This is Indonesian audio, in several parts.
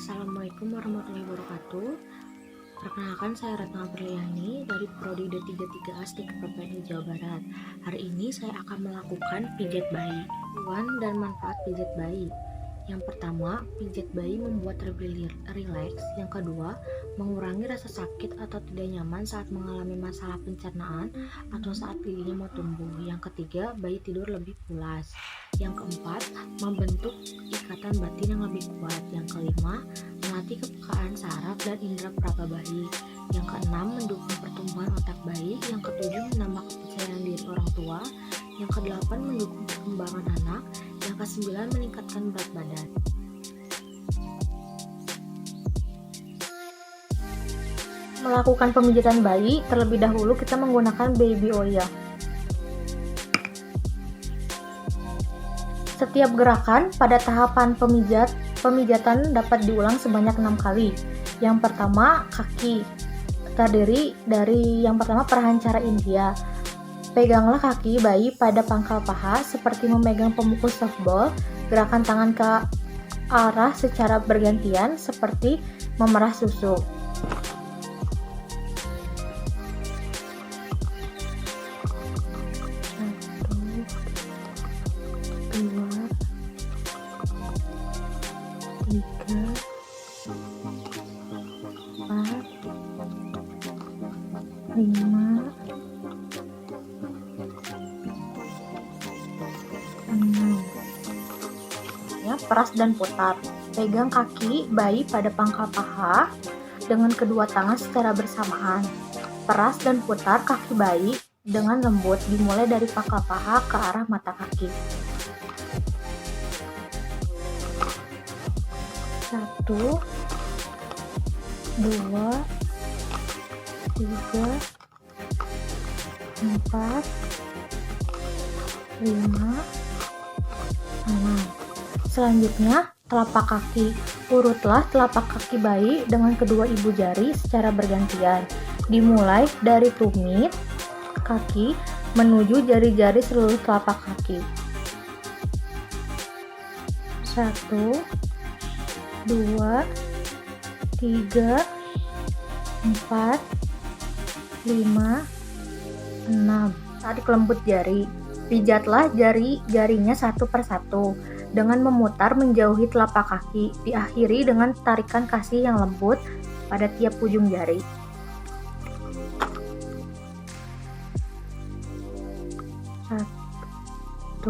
Assalamualaikum warahmatullahi wabarakatuh. Perkenalkan, saya Retno Berliani dari Prodi D33A Stik PPNU Jawa Barat. Hari ini saya akan melakukan pijat bayi. Tujuan dan manfaat pijat bayi. Yang pertama, pijat bayi membuat lebih rileks. Yang kedua, mengurangi rasa sakit atau tidak nyaman saat mengalami masalah pencernaan atau saat giginya mau tumbuh. Yang ketiga, bayi tidur lebih pulas. Yang keempat, membentuk ikatan batin yang lebih kuat. Yang kelima, melatih kepekaan saraf dan indera peraba bayi. Yang keenam, mendukung pertumbuhan otak bayi. Yang ketujuh, menambah kepercayaan diri orang tua. Yang kedelapan, mendukung perkembangan anak. Yang kesembilan, meningkatkan berat badan. Melakukan pemijatan bayi, terlebih dahulu kita menggunakan baby oil. Setiap gerakan pada tahapan pemijatan dapat diulang sebanyak 6 kali. Yang pertama, kaki. Terdiri dari yang pertama perahan cara India. Peganglah kaki bayi pada pangkal paha seperti memegang pemukul softball. Gerakan tangan ke arah secara bergantian seperti memerah susu. Peras dan putar. Pegang kaki bayi pada pangkal paha dengan kedua tangan secara bersamaan. Peras dan putar kaki bayi dengan lembut, dimulai dari pangkal paha ke arah mata kaki. 1, 2, 3, 4, 5, 6. Selanjutnya, telapak kaki. Urutlah telapak kaki bayi dengan kedua ibu jari secara bergantian. Dimulai dari tumit kaki menuju jari-jari seluruh telapak kaki. 1, 2, 3, 4, 5, 6. Tarik lembut jari. Pijatlah jari-jarinya satu persatu dengan memutar menjauhi telapak kaki, diakhiri dengan tarikan kasih yang lembut pada tiap ujung jari. 1,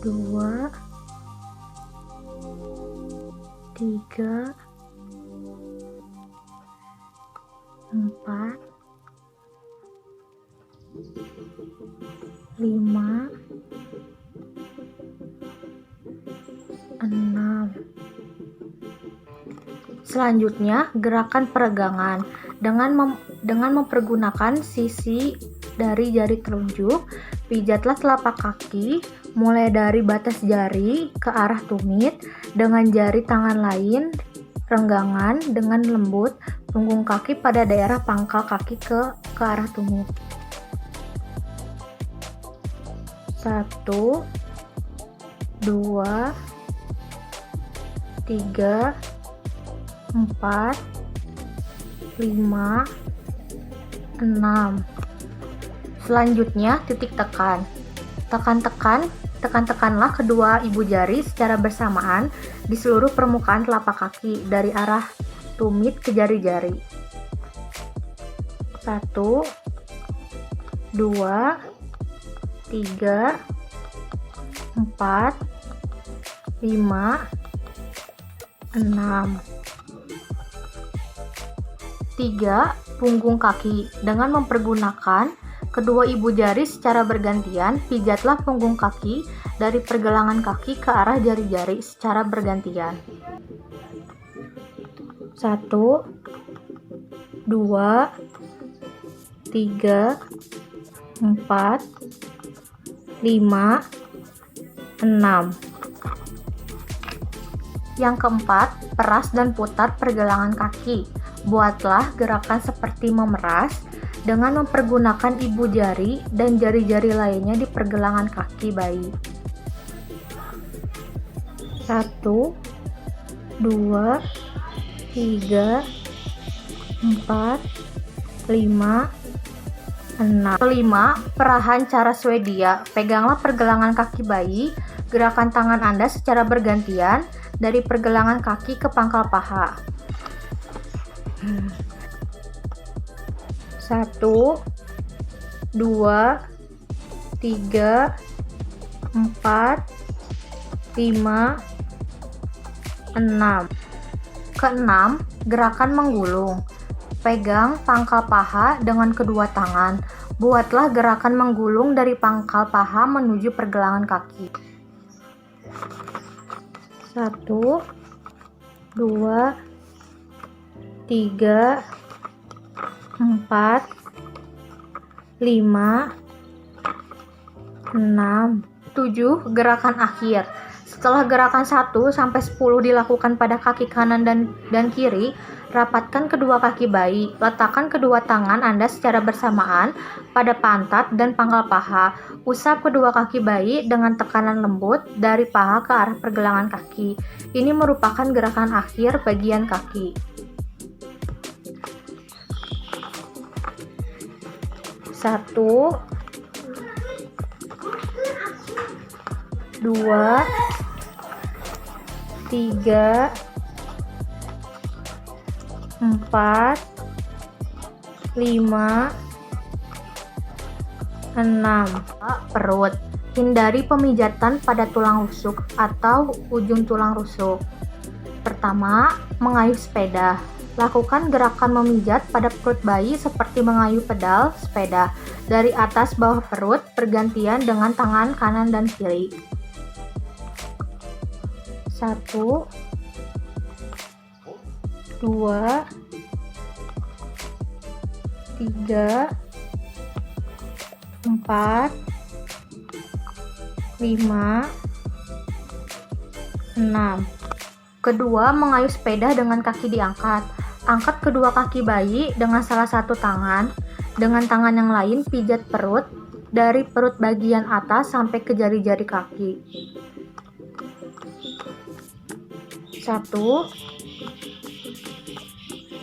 2, 3, 4, 5, 6. Selanjutnya, gerakan peregangan dengan mempergunakan sisi dari jari telunjuk. Pijatlah telapak kaki mulai dari batas jari ke arah tumit dengan jari tangan lain. Renggangan dengan lembut punggung kaki pada daerah pangkal kaki ke arah tumit. 1, 2, 3, 4, 5, 6. Selanjutnya, titik tekan. Tekan-tekanlah kedua ibu jari secara bersamaan di seluruh permukaan telapak kaki dari arah tumit ke jari-jari. 1, 2, 3, 4, 5, 6. 3. Punggung kaki. Dengan mempergunakan kedua ibu jari secara bergantian, pijatlah punggung kaki dari pergelangan kaki ke arah jari-jari secara bergantian. 1, 2, 3, 4, 5, 6. Yang keempat, peras dan putar pergelangan kaki. Buatlah gerakan seperti memeras dengan mempergunakan ibu jari dan jari-jari lainnya di pergelangan kaki bayi. 1, 2, 3, 4, 5, 6. Kelima, perahan cara Swedia. Peganglah pergelangan kaki bayi, gerakan tangan Anda secara bergantian dari pergelangan kaki ke pangkal paha. 1, 2, 3, 4, 5, 6. Keenam, gerakan menggulung. Pegang pangkal paha dengan kedua tangan. Buatlah gerakan menggulung dari pangkal paha menuju pergelangan kaki. 1, 2, 3, 4, 5, 6, 7. Gerakan akhir. Setelah gerakan 1 sampai 10 dilakukan pada kaki kanan dan kiri, rapatkan kedua kaki bayi. Letakkan kedua tangan Anda secara bersamaan pada pantat dan pangkal paha. Usap kedua kaki bayi dengan tekanan lembut dari paha ke arah pergelangan kaki. Ini merupakan gerakan akhir bagian kaki. 1, 2, 3, 4, 5, 6. Perut. Hindari pemijatan pada tulang rusuk atau ujung tulang rusuk. Pertama, mengayuh sepeda. Lakukan gerakan memijat pada perut bayi seperti mengayuh pedal sepeda dari atas bawah perut bergantian dengan tangan kanan dan kiri. 1, 2, 3, 4, 5, 6. Kedua, mengayuh sepeda dengan kaki diangkat. Angkat kedua kaki bayi dengan salah satu tangan. Dengan tangan yang lain, pijat perut dari perut bagian atas sampai ke jari-jari kaki. 1,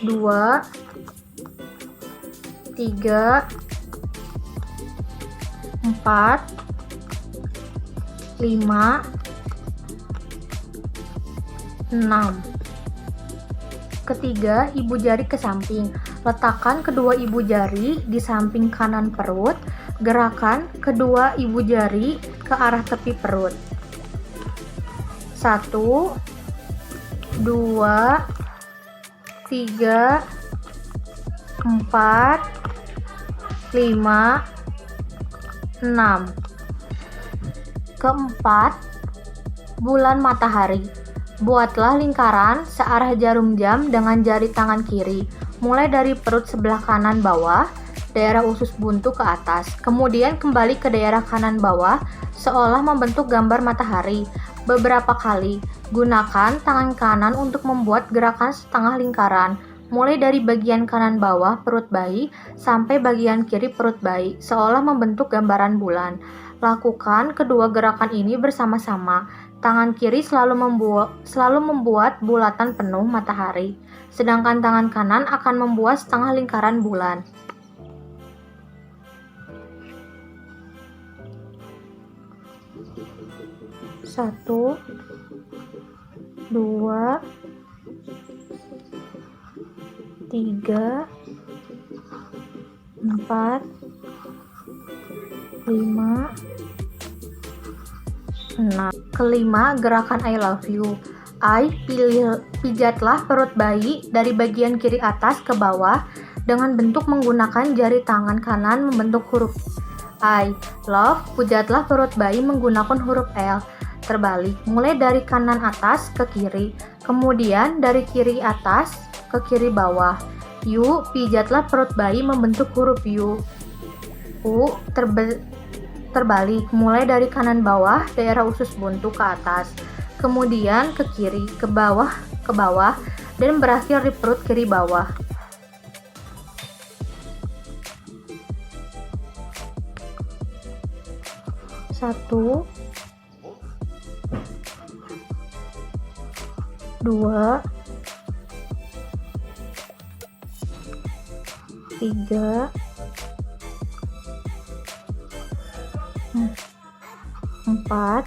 2, 3, 4, 5, 6. Ketiga, ibu jari ke samping. Letakkan kedua ibu jari di samping kanan perut. Gerakan kedua ibu jari ke arah tepi perut. 1, 2, 3, 4, 5, 6. Keempat, bulan matahari. Buatlah lingkaran searah jarum jam dengan jari tangan kiri, mulai dari perut sebelah kanan bawah, daerah usus buntu ke atas, kemudian kembali ke daerah kanan bawah, seolah membentuk gambar matahari. Beberapa kali, gunakan tangan kanan untuk membuat gerakan setengah lingkaran, mulai dari bagian kanan bawah perut bayi sampai bagian kiri perut bayi, seolah membentuk gambaran bulan. Lakukan kedua gerakan ini bersama-sama. Tangan kiri selalu membuat bulatan penuh matahari, sedangkan tangan kanan akan membuat setengah lingkaran bulan. Satu, 2, 3, 4, 5, 6. Kelima, gerakan I love you. Pijatlah perut bayi dari bagian kiri atas ke bawah dengan bentuk menggunakan jari tangan kanan membentuk huruf I. Love, pijatlah perut bayi menggunakan huruf L. Terbalik, mulai dari kanan atas ke kiri, kemudian dari kiri atas ke kiri bawah. U, pijatlah perut bayi membentuk huruf U. U, terbalik, mulai dari kanan bawah, daerah usus buntu ke atas, kemudian ke kiri, ke bawah, dan berakhir di perut kiri bawah. Satu, 2, 3, 4,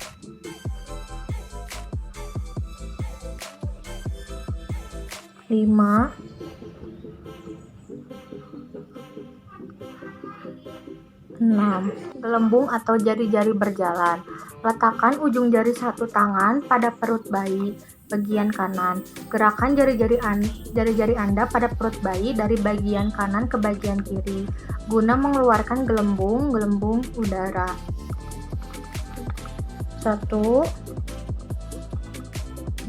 5, 6. Gelembung atau jari-jari berjalan. Letakkan ujung jari satu tangan pada perut bayi bagian kanan. Gerakan jari-jari Anda pada perut bayi dari bagian kanan ke bagian kiri guna mengeluarkan gelembung udara. 1, 2,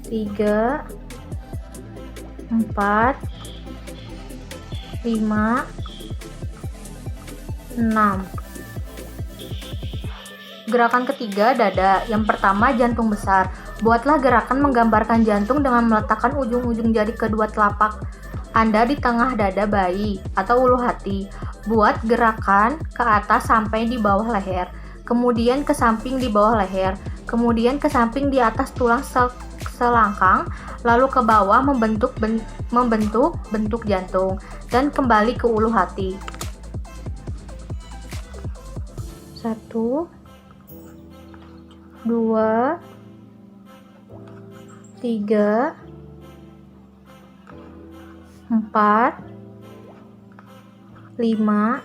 3, 4, 5, 6. Gerakan ketiga, dada. Yang pertama, jantung besar. Buatlah gerakan menggambarkan jantung dengan meletakkan ujung-ujung jari kedua telapak Anda di tengah dada bayi atau ulu hati. Buat gerakan ke atas sampai di bawah leher, kemudian ke samping di bawah leher, kemudian ke samping di atas tulang selangkang, lalu ke bawah membentuk bentuk jantung, dan kembali ke ulu hati. 1, 2, 3, 4, 5,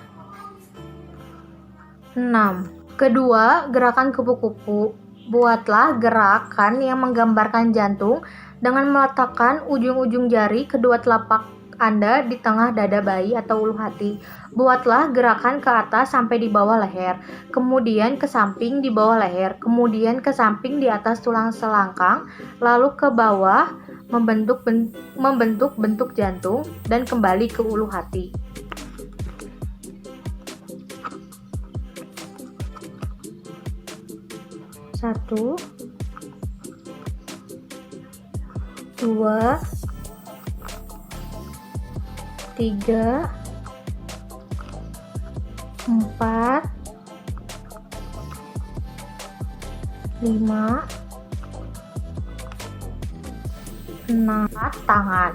6. Kedua, gerakan kupu-kupu. Buatlah gerakan yang menggambarkan jantung dengan meletakkan ujung-ujung jari kedua telapak Anda di tengah dada bayi atau ulu hati. Buatlah gerakan ke atas sampai di bawah leher, kemudian ke samping di bawah leher, kemudian ke samping di atas tulang selangkang, lalu ke bawah membentuk bentuk jantung, dan kembali ke ulu hati. 1, 2, 3, 4, 5, 6. Tangan.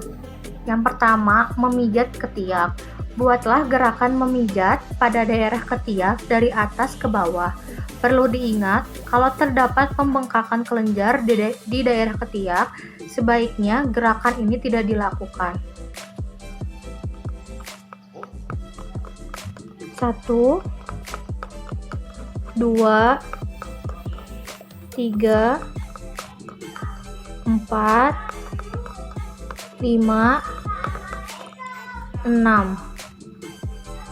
Yang pertama, memijat ketiak. Buatlah gerakan memijat pada daerah ketiak dari atas ke bawah. Perlu diingat, kalau terdapat pembengkakan kelenjar di daerah ketiak, sebaiknya gerakan ini tidak dilakukan. 1, 2, 3, 4, 5, 6.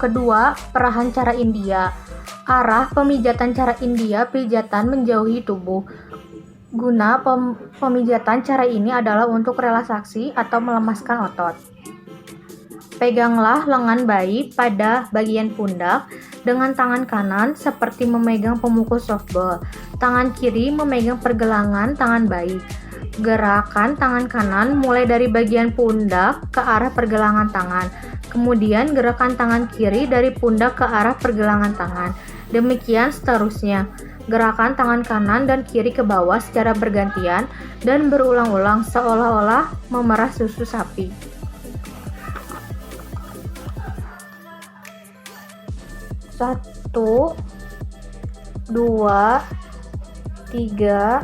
Kedua, perahan cara India. Arah pemijatan cara India, pijatan menjauhi tubuh. Guna pemijatan cara ini adalah untuk relaksasi atau melemaskan otot. Peganglah lengan bayi pada bagian pundak dengan tangan kanan seperti memegang pemukul softball. Tangan kiri memegang pergelangan tangan bayi. Gerakan tangan kanan mulai dari bagian pundak ke arah pergelangan tangan. Kemudian gerakan tangan kiri dari pundak ke arah pergelangan tangan. Demikian seterusnya. Gerakan tangan kanan dan kiri ke bawah secara bergantian dan berulang-ulang seolah-olah memerah susu sapi. 1, 2, 3,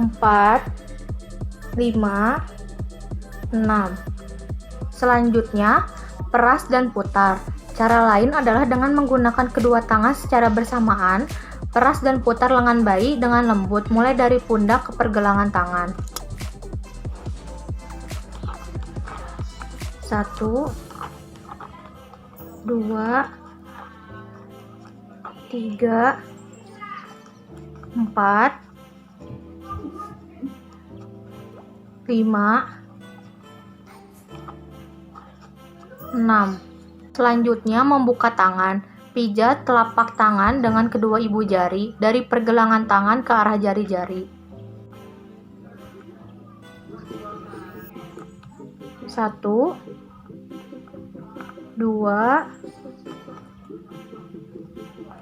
4, 5, 6. Selanjutnya, peras dan putar. Cara lain adalah dengan menggunakan kedua tangan secara bersamaan, peras dan putar lengan bayi dengan lembut mulai dari pundak ke pergelangan tangan. 1, 2, 3, 4, 5, 6. Selanjutnya, membuka tangan. Pijat telapak tangan dengan kedua ibu jari dari pergelangan tangan ke arah jari-jari. 1, 2,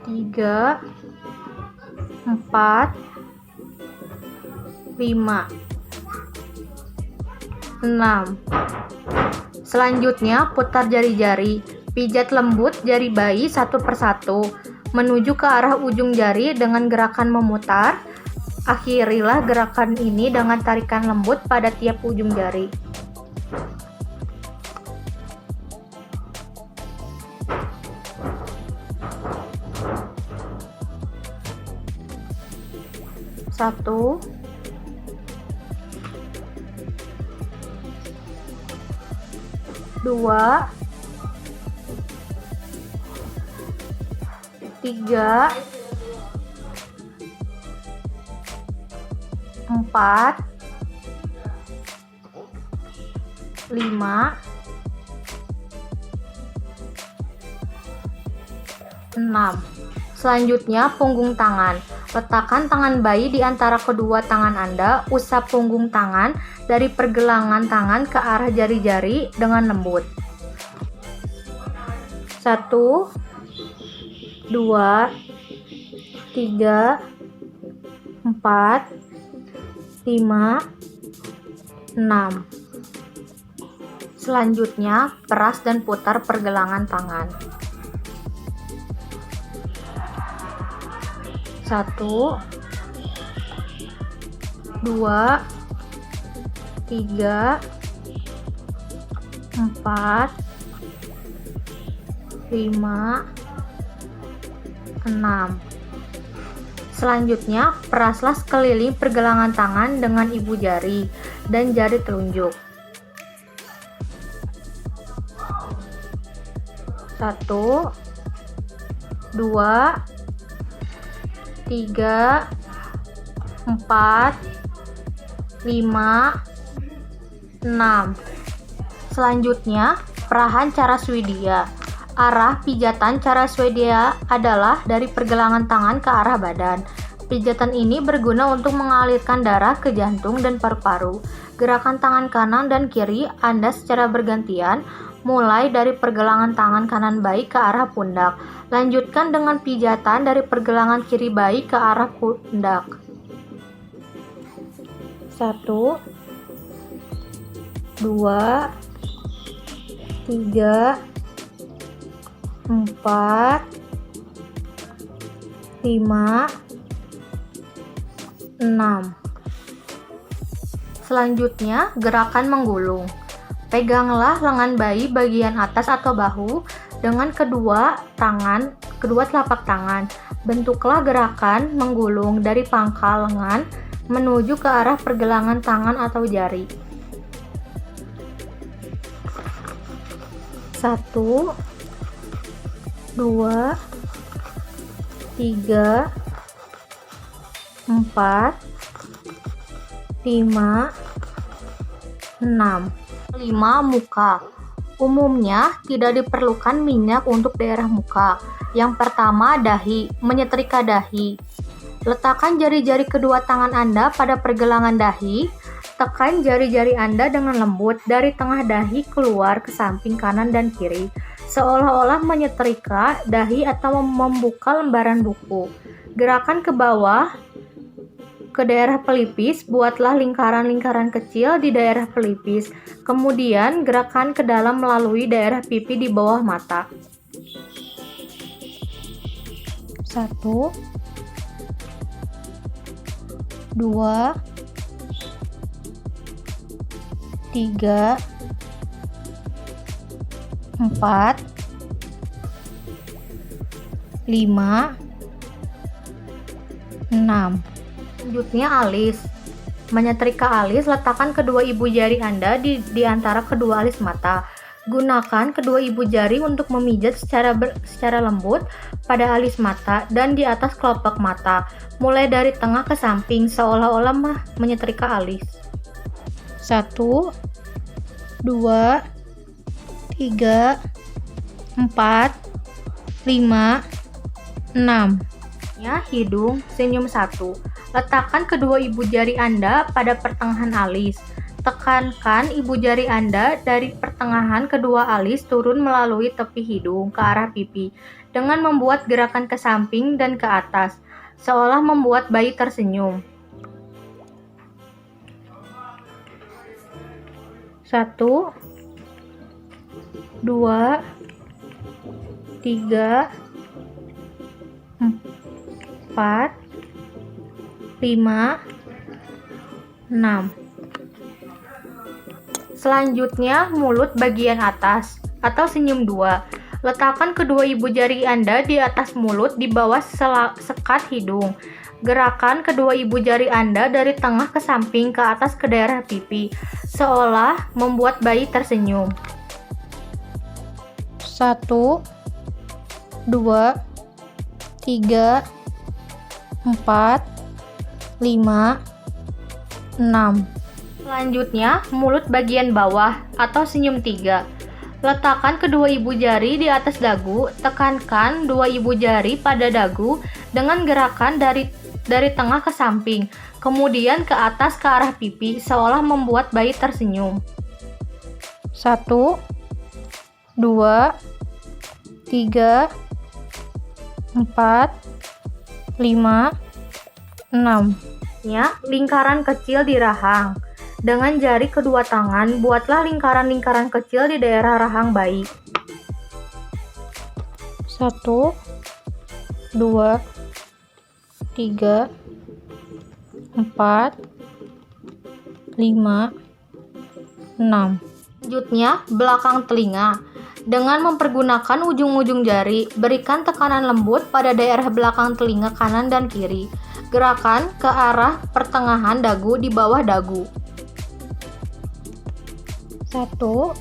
3, 4, 5, 6. Selanjutnya, putar jari-jari. Pijat lembut jari bayi satu persatu menuju ke arah ujung jari dengan gerakan memutar. Akhirilah gerakan ini dengan tarikan lembut pada tiap ujung jari. Satu, dua, tiga, empat, lima, enam. Selanjutnya, punggung tangan. Letakkan tangan bayi di antara kedua tangan Anda. Usap punggung tangan dari pergelangan tangan ke arah jari-jari dengan lembut. 1, 2, 3, 4, 5, 6. Selanjutnya, peras dan putar pergelangan tangan. 1, 2, 3, 4, 5, 6. Selanjutnya, peraslah sekeliling pergelangan tangan dengan ibu jari dan jari telunjuk. 1, 2, 3, 4, 5, 6. Selanjutnya, perahan cara Swedia. Arah pijatan cara Swedia adalah dari pergelangan tangan ke arah badan. Pijatan ini berguna untuk mengalirkan darah ke jantung dan paru-paru. Gerakan tangan kanan dan kiri Anda secara bergantian, mulai dari pergelangan tangan kanan bayi ke arah pundak. Lanjutkan dengan pijatan dari pergelangan kiri bayi ke arah pundak. 1, 2, 3, 4, 5, 6. Selanjutnya, gerakan menggulung. Peganglah lengan bayi bagian atas atau bahu dengan kedua telapak tangan. Bentuklah gerakan menggulung dari pangkal lengan menuju ke arah pergelangan tangan atau jari. 1, 2, 3, 4, 5, 6. 5. Muka. Umumnya tidak diperlukan minyak untuk daerah muka. Yang pertama, dahi. Menyetrika dahi. Letakkan jari-jari kedua tangan Anda pada pergelangan dahi. Tekan jari-jari Anda dengan lembut dari tengah dahi keluar ke samping kanan dan kiri, seolah-olah menyetrika dahi atau membuka lembaran buku. Gerakan ke bawah ke daerah pelipis, buatlah lingkaran-lingkaran kecil di daerah pelipis. Kemudian gerakan ke dalam melalui daerah pipi di bawah mata. 1, 2, 3, 4, 5, 6. Selanjutnya, alis. Menyetrika alis, letakkan kedua ibu jari Anda di antara kedua alis mata. Gunakan kedua ibu jari untuk memijat secara lembut pada alis mata dan di atas kelopak mata, mulai dari tengah ke samping, seolah-olah menyetrika alis. 1, 2, 3, 4, 5, 6. Ya, hidung, senyum 1. Letakkan kedua ibu jari Anda pada pertengahan alis. Tekankan ibu jari Anda dari pertengahan kedua alis turun melalui tepi hidung ke arah pipi dengan membuat gerakan ke samping dan ke atas, seolah membuat bayi tersenyum. 1, 2, 3, 4, 5, 6. Selanjutnya, mulut bagian atas atau senyum 2. Letakkan kedua ibu jari Anda di atas mulut di bawah sekat hidung. Gerakan kedua ibu jari Anda dari tengah ke samping ke atas ke daerah pipi, seolah membuat bayi tersenyum. 1, 2, 3, 4, 5, 6. Selanjutnya, mulut bagian bawah atau senyum 3. Letakkan kedua ibu jari di atas dagu, tekankan dua ibu jari pada dagu dengan gerakan dari tengah ke samping, kemudian ke atas ke arah pipi, seolah membuat bayi tersenyum. 1, 2, 3, 4, 5, 6. Lingkaran kecil di rahang. Dengan jari kedua tangan, buatlah lingkaran-lingkaran kecil di daerah rahang bayi. 1, 2, 3, 4, 5, 6. Selanjutnya, belakang telinga. Dengan mempergunakan ujung-ujung jari, berikan tekanan lembut pada daerah belakang telinga kanan dan kiri. Gerakan ke arah pertengahan dagu di bawah dagu. 1, 2,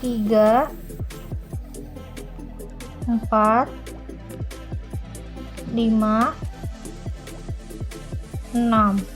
3, 4, 5, 6.